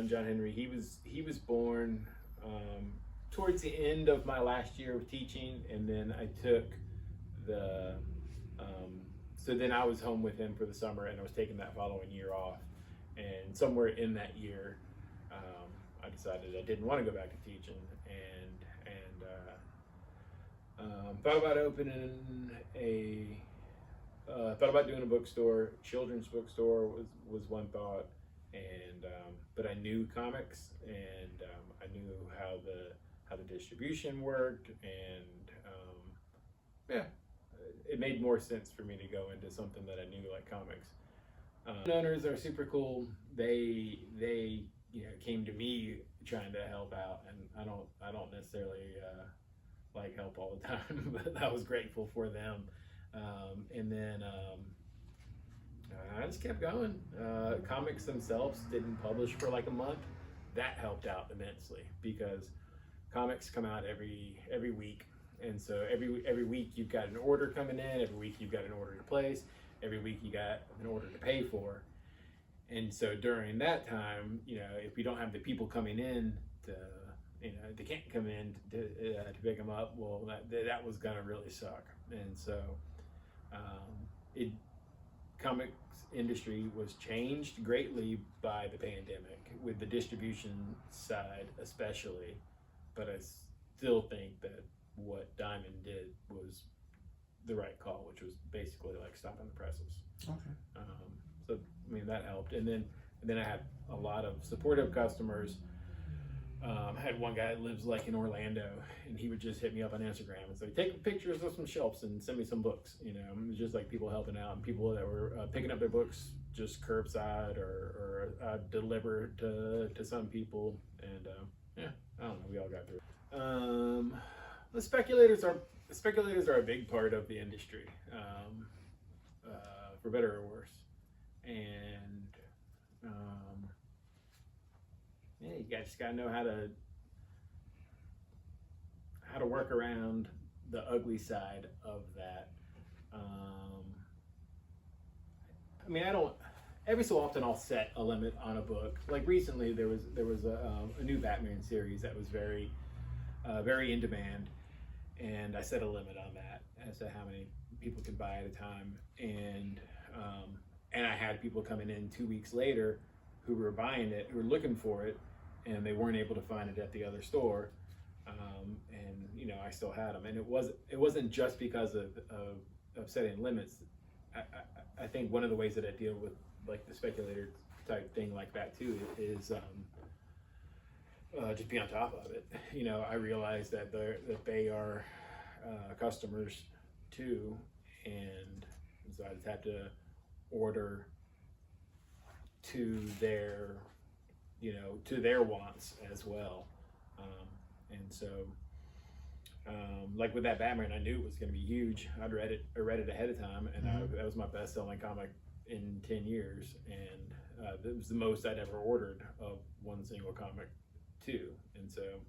son, John Henry, he was born towards the end of my last year of teaching, and then I took the so then I was home with him for the summer, and I was taking that following year off. And somewhere in that year, I decided I didn't want to go back to teaching, and thought about opening thought about doing a bookstore. Children's bookstore was one thought, and but I knew comics, and I knew how the distribution worked, and yeah, it made more sense for me to go into something that I knew, like comics. Owners are super cool. They came to me trying to help out, and I don't necessarily like help all the time, but I was grateful for them. And then I just kept going. Comics themselves didn't publish for like a month. That helped out immensely because comics come out every week, and so every week you've got an order coming in. Every week you've got an order to place. Every week you got an order to pay for. And so during that time, if we don't have the people coming in to, they can't come in to pick them up, well, that was gonna really suck. And so comics industry was changed greatly by the pandemic, with the distribution side especially. But I still think that what Diamond did was the right call, which was basically like stopping the presses. Okay. So I mean that helped, and then I had a lot of supportive customers. I had one guy that lives like in Orlando, and he would just hit me up on Instagram and say, "Take pictures of some shelves and send me some books." It was just like people helping out, and people that were picking up their books just curbside or delivered to some people, and yeah, I don't know. We all got through it. The speculators are a big part of the industry, for better or worse, and yeah, you just gotta know how to work around the ugly side of that. I mean, I don't. Every so often, I'll set a limit on a book. Like recently, there was a new Batman series that was very in demand, and I set a limit on that as to how many people could buy at a time. And I had people coming in 2 weeks later who were buying it, who were looking for it, and they weren't able to find it at the other store. And I still had them, and it wasn't just because of setting limits. I think one of the ways that I deal with like the speculator type thing like that too is just be on top of it. I realize that they are customers too, and so I just have to order to their wants as well. And so like with that Batman, I knew it was going to be huge. I read it ahead of time, and that was my best-selling comic in 10 years, and it was the most I'd ever ordered of one single comic too. And so